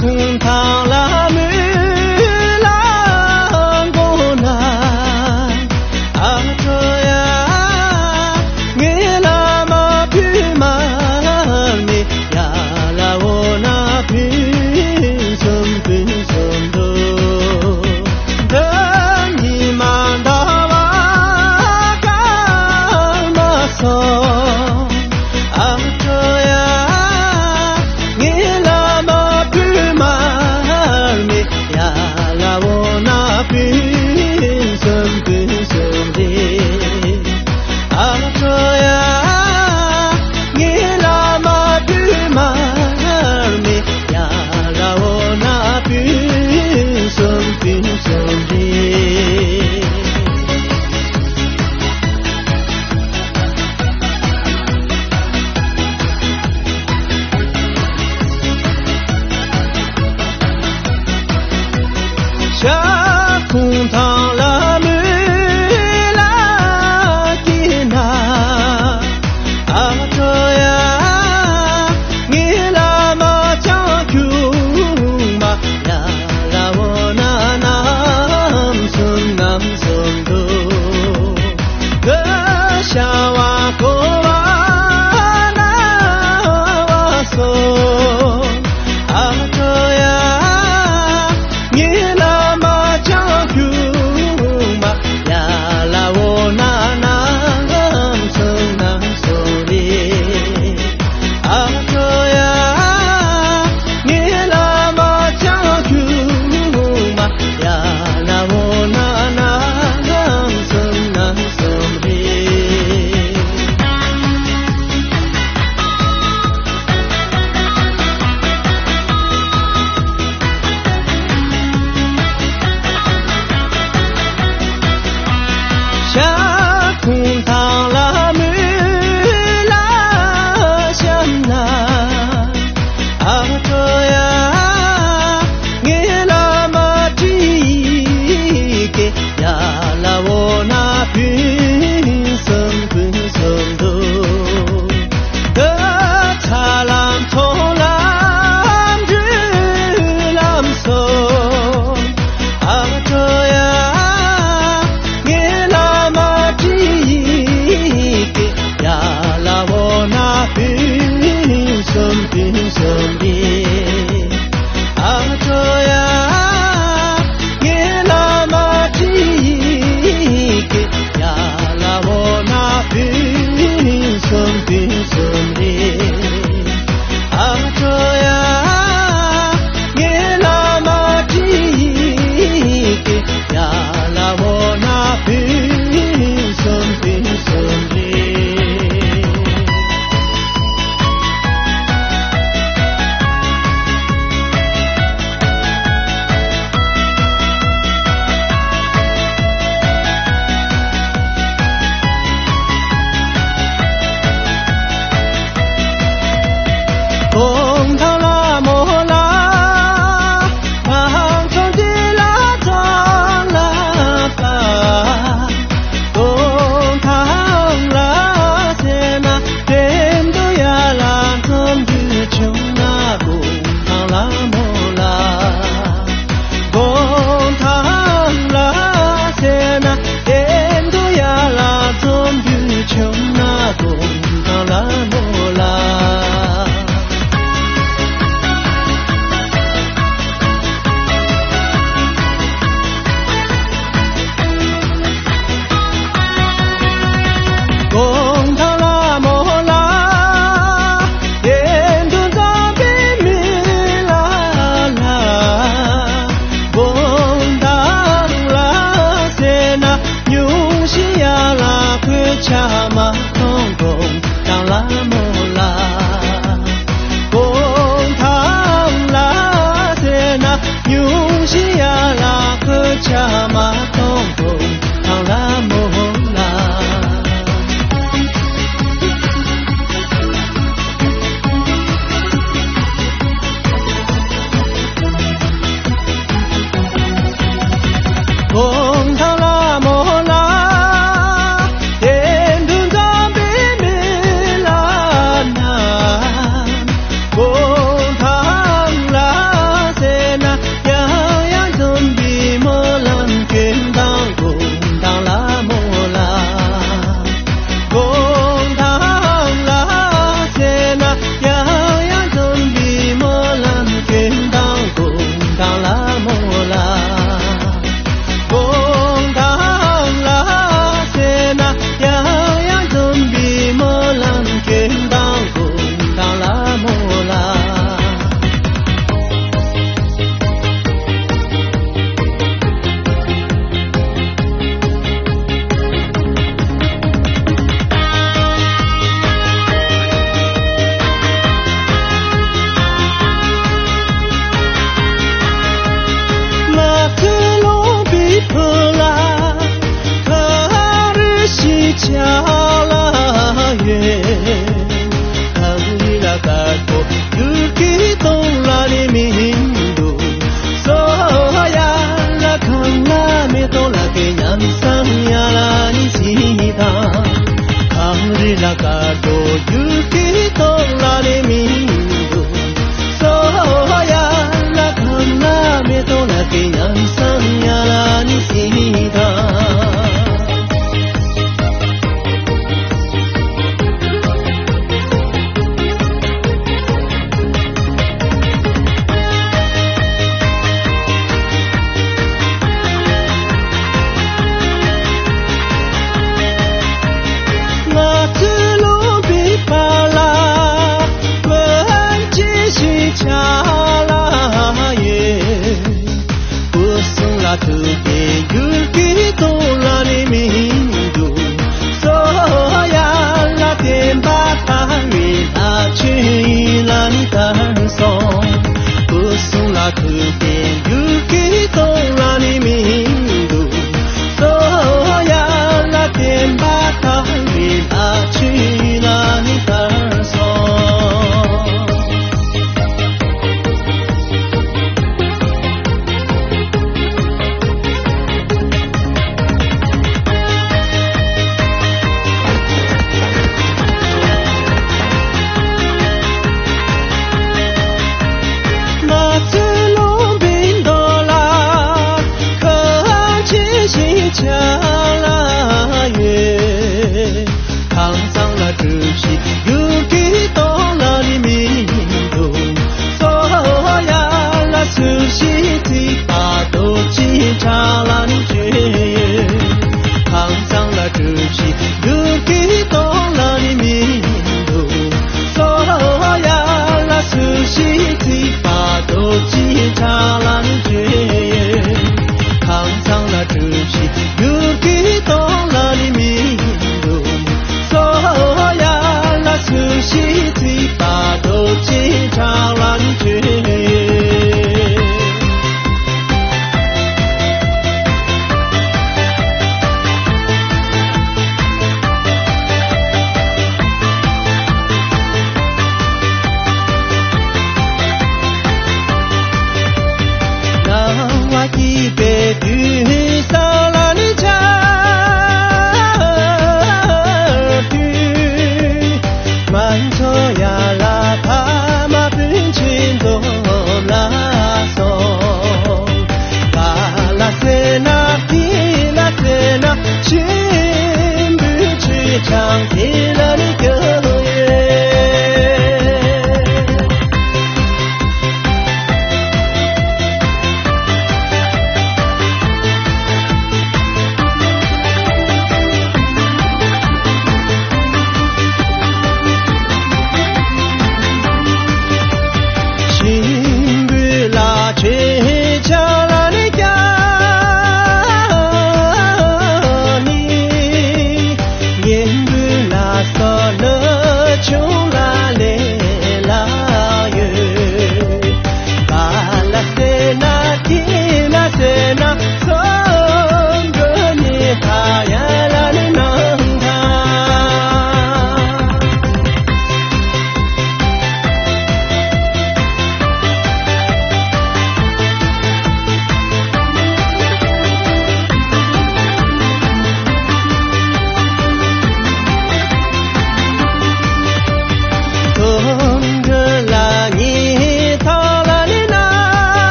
空堂拉木拉过那阿这呀，你拉马匹马米呀拉我那匹什匹什多，等你满大瓦干嘛说阿这呀。空堂拉木拉吉那阿这呀，你拉马将军嘛呀拉我那南松多，个下瓦过瓦那瓦索阿这呀，你拉马将。空堂拉木拉香那阿这呀，你拉马吉给呀拉我那匹什多，的茶浪从浪日浪松阿这呀。什么？阿这呀，你拉马吉给呀拉我那匹什么？阿这呀，你拉马吉给呀拉我那匹什么？空堂拉摩拉，旁窗的拉张拉巴，空堂拉塞那天都呀拉中的穷那空堂拉摩拉，空堂拉塞那天都呀拉中的穷那空堂拉摩拉。空堂拉摩拉，天都长比米拉拉，空堂拉塞那牛西呀拉克恰马空空堂拉摩拉。と雪とられみるそうやらかなめとなけやんさんやらにしだ呀